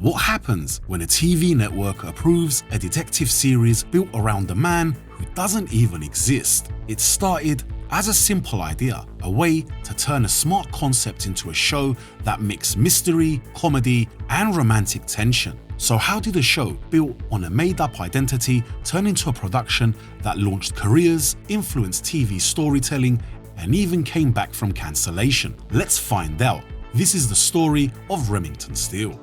What happens when a TV network approves a detective series built around a man who doesn't even exist? It started as a simple idea, a way to turn a smart concept into a show that mixed mystery, comedy, and romantic tension. So how did a show built on a made-up identity turn into a production that launched careers, influenced TV storytelling, and even came back from cancellation? Let's find out. This is the story of Remington Steele.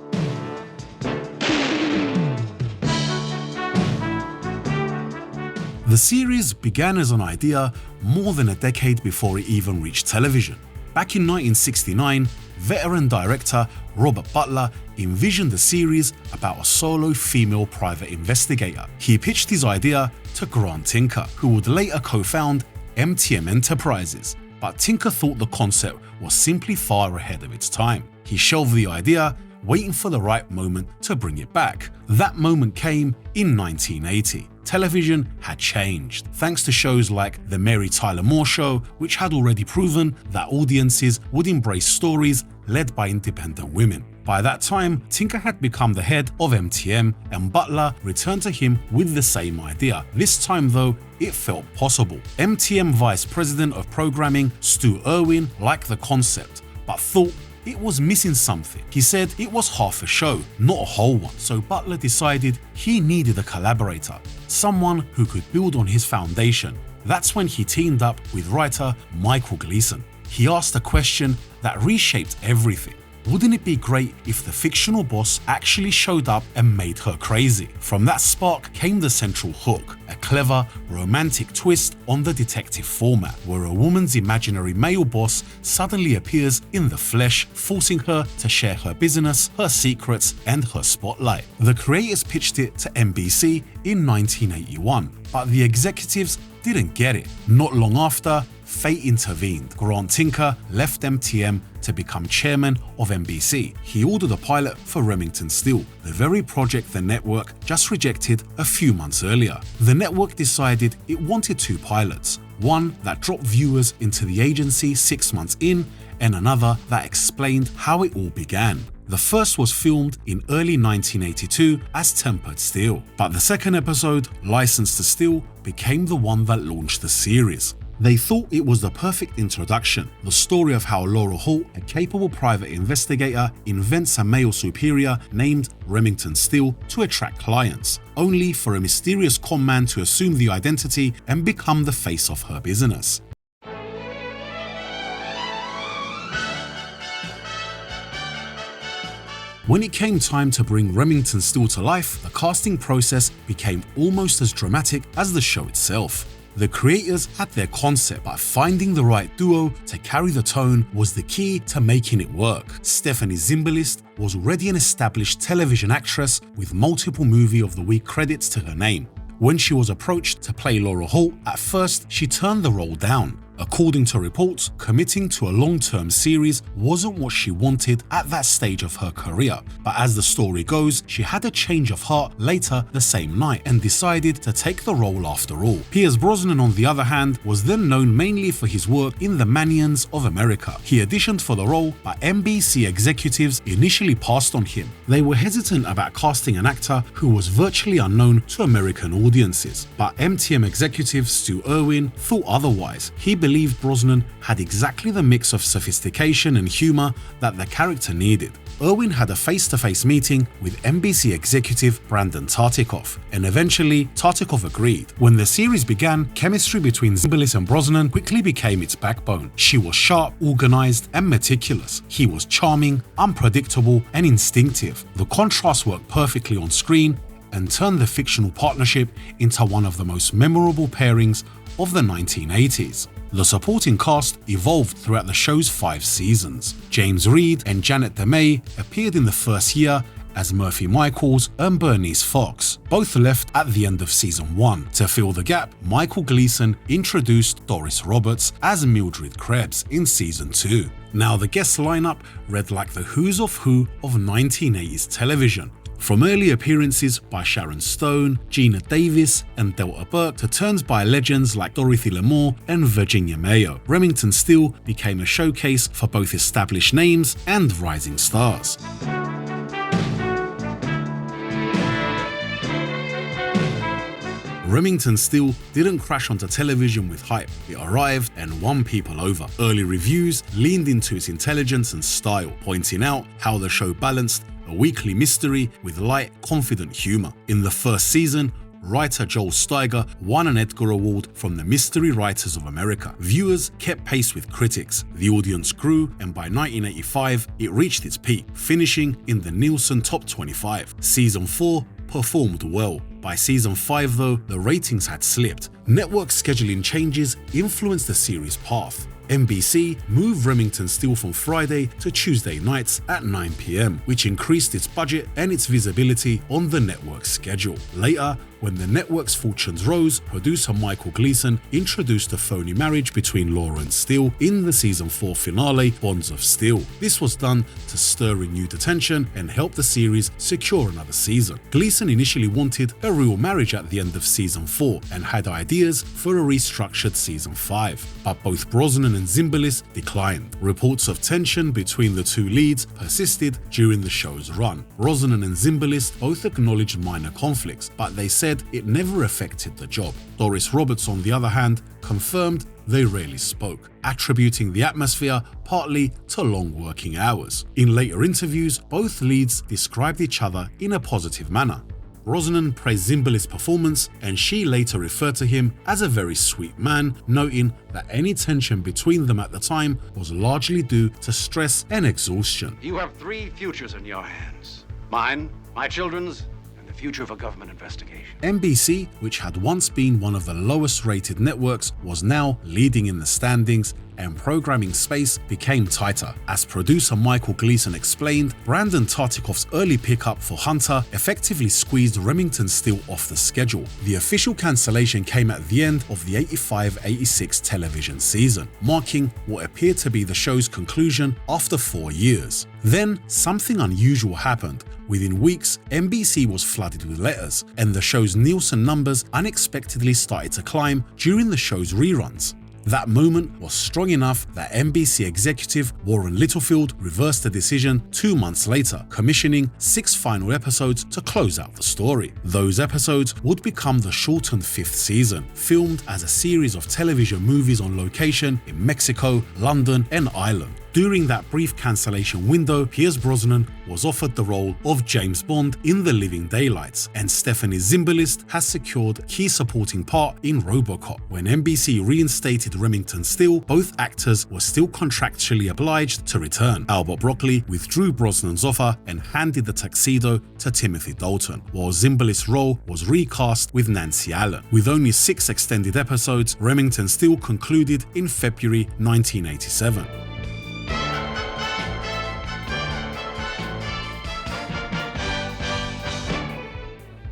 The series began as an idea more than a decade before it even reached television. Back in 1969, veteran director Robert Butler envisioned a series about a solo female private investigator. He pitched his idea to Grant Tinker, who would later co-found MTM Enterprises, but Tinker thought the concept was simply far ahead of its time. He shelved the idea, waiting for the right moment to bring it back. That moment came in 1980. Television had changed, thanks to shows like The Mary Tyler Moore Show, which had already proven that audiences would embrace stories led by independent women. By that time, Tinker had become the head of MTM, and Butler returned to him with the same idea. This time though, it felt possible. MTM Vice President of Programming Stu Irwin liked the concept, but thought it was missing something. He said it was half a show, not a whole one. So Butler decided he needed a collaborator, someone who could build on his foundation. That's when he teamed up with writer Michael Gleason. He asked a question that reshaped everything. Wouldn't it be great if the fictional boss actually showed up and made her crazy? From that spark came the central hook, a clever, romantic twist on the detective format, where a woman's imaginary male boss suddenly appears in the flesh, forcing her to share her business, her secrets, and her spotlight. The creators pitched it to NBC in 1981, but the executives didn't get it. Not long after, fate intervened. Grant Tinker left MTM to become chairman of NBC. He ordered a pilot for Remington Steele, the very project the network just rejected a few months earlier. The network decided it wanted two pilots, one that dropped viewers into the agency 6 months in, and another that explained how it all began. The first was filmed in early 1982 as Tempered Steel, but the second episode, License to Steal, became the one that launched the series. They thought it was the perfect introduction, the story of how Laura Holt, a capable private investigator, invents a male superior named Remington Steele to attract clients, only for a mysterious con man to assume the identity and become the face of her business. When it came time to bring Remington Steele to life, the casting process became almost as dramatic as the show itself. The creators had their concept, but finding the right duo to carry the tone was the key to making it work. Stephanie Zimbalist was already an established television actress with multiple Movie of the Week credits to her name. When she was approached to play Laura Holt, at first she turned the role down. According to reports, committing to a long-term series wasn't what she wanted at that stage of her career. But as the story goes, she had a change of heart later the same night and decided to take the role after all. Pierce Brosnan, on the other hand, was then known mainly for his work in The Manions of America. He auditioned for the role, but NBC executives initially passed on him. They were hesitant about casting an actor who was virtually unknown to American audiences. But MTM executive Stu Irwin thought otherwise. He believed Brosnan had exactly the mix of sophistication and humor that the character needed. Irwin had a face-to-face meeting with NBC executive Brandon Tartikoff, and eventually Tartikoff agreed. When the series began, chemistry between Zimbalist and Brosnan quickly became its backbone. She was sharp, organized, and meticulous. He was charming, unpredictable, and instinctive. The contrast worked perfectly on screen and turned the fictional partnership into one of the most memorable pairings of the 1980s. The supporting cast evolved throughout the show's 5 seasons. James Reed and Janet DeMay appeared in the first year as Murphy Michaels and Bernice Fox. Both left at the end of season 1. To fill the gap, Michael Gleason introduced Doris Roberts as Mildred Krebs in season 2. Now the guest lineup read like the who's of who of 1980s television. From early appearances by Sharon Stone, Gina Davis, and Delta Burke to turns by legends like Dorothy Lamour and Virginia Mayo, Remington Steele became a showcase for both established names and rising stars. Remington Steele didn't crash onto television with hype. It arrived and won people over. Early reviews leaned into its intelligence and style, pointing out how the show balanced a weekly mystery with light, confident humour. In the first season, writer Joel Steiger won an Edgar Award from the Mystery Writers of America. Viewers kept pace with critics, the audience grew, and by 1985 it reached its peak, finishing in the Nielsen Top 25. Season 4 performed well. By season 5 though, the ratings had slipped. Network scheduling changes influenced the series' path. NBC moved Remington Steele from Friday to Tuesday nights at 9 p.m, which increased its budget and its visibility on the network's schedule. Later, when the network's fortunes rose, producer Michael Gleason introduced a phony marriage between Laura and Steele in the season 4 finale, Bonds of Steel. This was done to stir renewed attention and help the series secure another season. Gleason initially wanted a real marriage at the end of season 4 and had ideas for a restructured season 5, but both Brosnan and Zimbalist declined. Reports of tension between the two leads persisted during the show's run. Brosnan and Zimbalist both acknowledged minor conflicts, but they said it never affected the job. Doris Roberts, on the other hand, confirmed they rarely spoke, attributing the atmosphere partly to long working hours. In later interviews, both leads described each other in a positive manner. Brosnan praised Zimbalist's performance, and she later referred to him as a very sweet man, noting that any tension between them at the time was largely due to stress and exhaustion. You have 3 futures in your hands: mine, my children's, and the future of a government investigation. NBC, which had once been one of the lowest rated networks, was now leading in the standings, and programming space became tighter. As producer Michael Gleason explained, Brandon Tartikoff's early pickup for Hunter effectively squeezed Remington Steele off the schedule. The official cancellation came at the end of the 85-86 television season, marking what appeared to be the show's conclusion after 4 years. Then, something unusual happened. Within weeks, NBC was flooded with letters, and the show's Nielsen numbers unexpectedly started to climb during the show's reruns. That moment was strong enough that NBC executive Warren Littlefield reversed the decision 2 months later, commissioning 6 final episodes to close out the story. Those episodes would become the shortened 5th season, filmed as a series of television movies on location in Mexico, London, and Ireland. During that brief cancellation window, Pierce Brosnan was offered the role of James Bond in The Living Daylights, and Stephanie Zimbalist has secured a key supporting part in RoboCop. When NBC reinstated Remington Steele, both actors were still contractually obliged to return. Albert Broccoli withdrew Brosnan's offer and handed the tuxedo to Timothy Dalton, while Zimbalist's role was recast with Nancy Allen. With only 6 extended episodes, Remington Steele concluded in February 1987.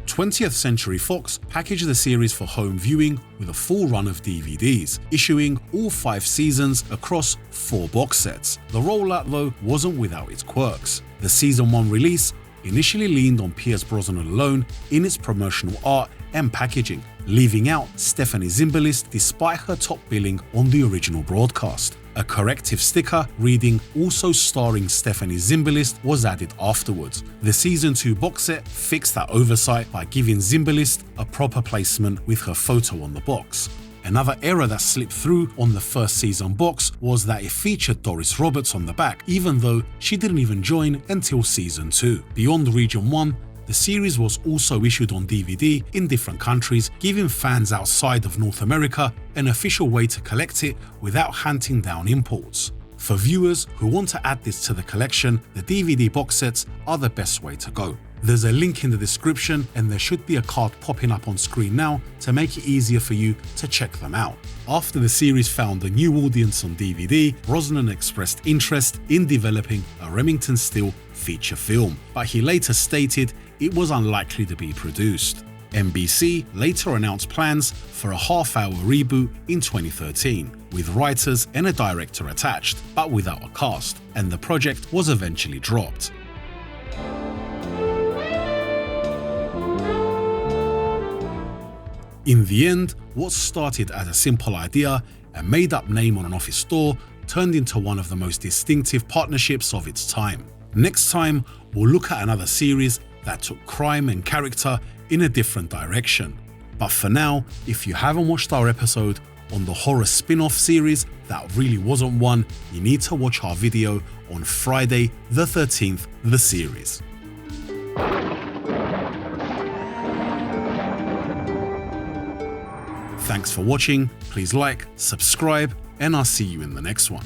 20th Century Fox packaged the series for home viewing with a full run of DVDs, issuing all 5 seasons across 4 box sets. The rollout, though, wasn't without its quirks. The season 1 release initially leaned on Pierce Brosnan alone in its promotional art and packaging, leaving out Stephanie Zimbalist despite her top billing on the original broadcast. A corrective sticker reading "also starring Stephanie Zimbalist" was added afterwards. The season 2 box set fixed that oversight by giving Zimbalist a proper placement with her photo on the box. Another error that slipped through on the first season box was that it featured Doris Roberts on the back, even though she didn't even join until season 2. Beyond Region 1, the series was also issued on DVD in different countries, giving fans outside of North America an official way to collect it without hunting down imports. For viewers who want to add this to the collection, the DVD box sets are the best way to go. There's a link in the description, and there should be a card popping up on screen now to make it easier for you to check them out. After the series found a new audience on DVD, Brosnan expressed interest in developing a Remington Steele feature film, but he later stated it was unlikely to be produced. NBC later announced plans for a half-hour reboot in 2013, with writers and a director attached, but without a cast, and the project was eventually dropped. In the end, what started as a simple idea, a made-up name on an office door, turned into one of the most distinctive partnerships of its time. Next time, we'll look at another series that took crime and character in a different direction. But for now, if you haven't watched our episode on the horror spin-off series that really wasn't one, you need to watch our video on Friday the 13th, the series. Thanks for watching, please like, subscribe, and I'll see you in the next one.